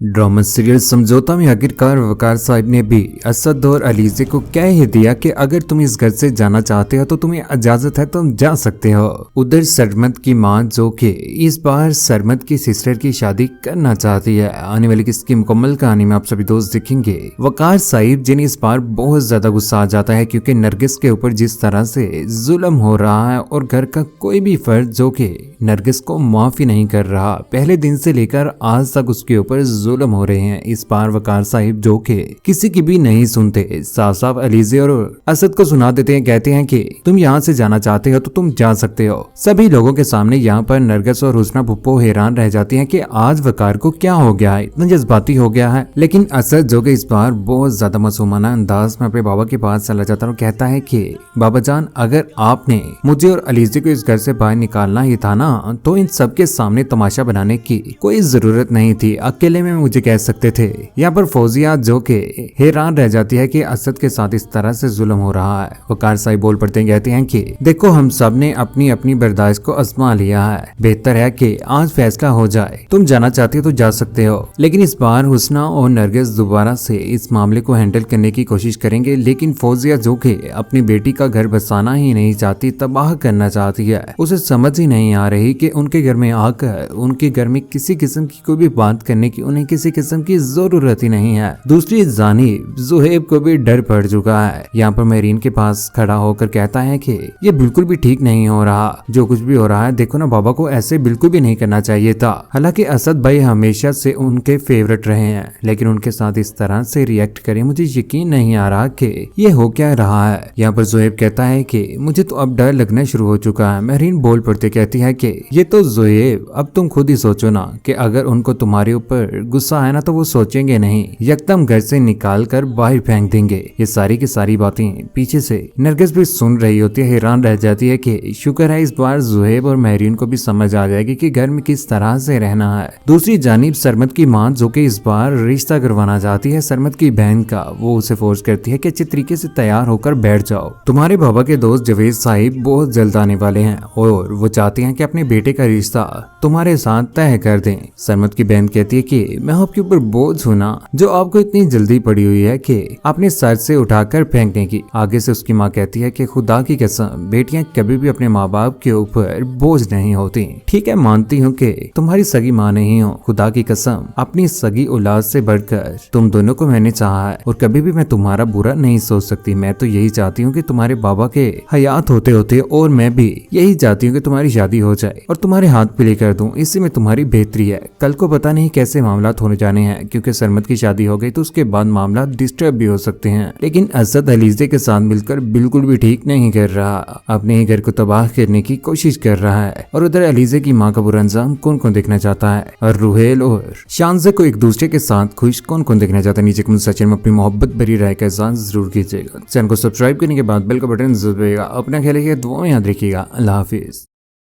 Drama serial समझौता में आखिरकार वकार साहब ने भी असद और अलीजे को कह ही दिया कि अगर तुम इस घर से जाना चाहते हो तो तुम्हें इजाजत है, तुम जा सकते हो। उधर सरमत की मां जो कि इस बार सरमत की सिस्टर की शादी करना चाहती है। आने वाली किसकी मुकम्मल कहानी में आप सभी दोस्त देखेंगे। वकार साहिब जिन्हें इस बार बहुत ज्यादा गुस्सा आ जाता है क्योंकि नरगिस के ऊपर जिस तरह से जुल्म हो रहा है और घर का कोई भी फर्द जो कि नरगिस को माफी नहीं कर रहा, पहले दिन से लेकर आज तक उसके ऊपर जुल्म हो रहे हैं। इस बार वकार साहिब जो कि किसी की भी नहीं सुनते, साफ साफ अलीजे और असद को सुना देते हैं। कहते हैं कि तुम यहाँ से जाना चाहते हो तो तुम जा सकते हो। सभी लोगों के सामने यहाँ पर नरगिस और हुस्ना भुप्पो हैरान रह जाती हैं कि आज वकार को क्या हो गया है, इतना जज्बाती हो गया है। लेकिन असद जो कि इस बार बहुत ज्यादा मासूमाना अंदाज में अपने बाबा के पास चला जाता है और कहता है कि बाबा जान, अगर आपने मुझे और अलीजे को इस घर से बाहर निकालना ही था ना, तो इन सबके सामने तमाशा बनाने की कोई जरूरत नहीं थी, अकेले में मुझे कह सकते थे। यहाँ पर फौजिया जो के हैरान रह जाती है कि असद के साथ इस तरह से जुल्म हो रहा है। वकार साहिब बोल पड़ते हैं, कहते हैं कि देखो हम सब ने अपनी अपनी बर्दाश्त को आजमा लिया है, बेहतर है कि आज फैसला हो जाए। तुम जाना चाहते हो तो जा सकते हो। लेकिन इस बार हुस्ना और नरगिस दोबारा से इस मामले को हैंडल करने की कोशिश करेंगे। लेकिन फौजिया जो कि अपनी बेटी का घर बसाना ही नहीं चाहती, तबाह करना चाहती है, उसे समझ ही नहीं आ रही कि उनके घर में आकर उनके घर में किसी किस्म की कोई भी बात करने की उन्हें किसी किस्म की जरूरत ही नहीं है। दूसरी जानिब जुहेब को भी डर पड़ चुका है। यहाँ पर मेरीन के पास खड़ा होकर कहता है कि ये बिल्कुल भी ठीक नहीं हो रहा, जो कुछ भी हो रहा है। देखो ना, बाबा को ऐसे बिल्कुल भी नहीं करना चाहिए था। हालांकि असद भाई हमेशा से उनके फेवरेट रहे हैं, लेकिन उनके साथ इस तरह से रिएक्ट करे, मुझे यकीन नहीं आ रहा कि ये हो क्या रहा है। यहाँ पर जुहेब कहता है कि मुझे तो अब डर लगना शुरू हो चुका है। मेरीन बोल पड़ते कहती है कि ये तो जुहेब, अब तुम खुद ही सोचो ना कि अगर उनको तुम्हारे ऊपर गुस्सा है ना तो वो सोचेंगे नहीं, यकदम घर से निकाल कर बाहर फेंक देंगे। ये सारी की सारी बातें पीछे से नरगिस भी सुन रही होती है, हैरान रह जाती है कि शुक्र है इस बार जुहेब और मेरीन को भी समझ आ जाएगी कि घर में किस तरह से रहना है। दूसरी जानिब सरमत की मां जो कि इस बार रिश्ता करवाना चाहती है सरमत की बहन का, वो उसे फोर्स करती है कि अच्छे तरीके से तैयार होकर बैठ जाओ, तुम्हारे बाबा के दोस्त जवेद साहिब बहुत जल्द आने वाले हैं और वो चाहते हैं कि अपने बेटे का रिश्ता तुम्हारे साथ तय कर दें। सरमत की बहन कहती है कि मैं आपके ऊपर बोझ हूं ना, जो आपको इतनी जल्दी पड़ी हुई है कि अपने सर से उठाकर फेंकने की। आगे से उसकी माँ कहती है कि खुदा की कसम, बेटियां कभी भी अपने माँ बाप के ऊपर बोझ नहीं होती। ठीक है, मानती हूँ कि तुम्हारी सगी माँ नहीं हो, खुदा की कसम अपनी सगी औलाद से बढ़कर तुम दोनों को मैंने चाहा है और कभी भी मैं तुम्हारा बुरा नहीं सोच सकती। मैं तो यही चाहती हूँ कि तुम्हारे बाबा के हयात होते होते और मैं भी यही चाहती हूँ कि तुम्हारी शादी हो जाए और तुम्हारे हाथ प्ले कर दूं, इसी में तुम्हारी बेहतरी है। कल को पता नहीं कैसे मामला होने जाने हैं, क्योंकि सरमत की शादी हो गई तो उसके बाद मामला डिस्टर्ब भी हो सकते हैं। लेकिन असद अलीजे के साथ मिलकर बिल्कुल भी ठीक नहीं कर रहा, अपने ही घर को तबाह करने की कोशिश कर रहा है। और उधर अलीजे की माँ का बुरा अंजाम कौन कौन देखना चाहता है, और रुहेल और शानज़े को एक दूसरे के साथ खुश कौन कौन देखना चाहता है, नीचे कमेंट सेक्शन में अपनी मोहब्बत भरी राय का एहसान जरूर कीजिएगा। चैनल को सब्सक्राइब करने के बाद बेल का बटन जरूर दबाइएगा। अपना ख्याल रखिएगा, दुआ में याद रखिएगा। अल्लाह हाफिज।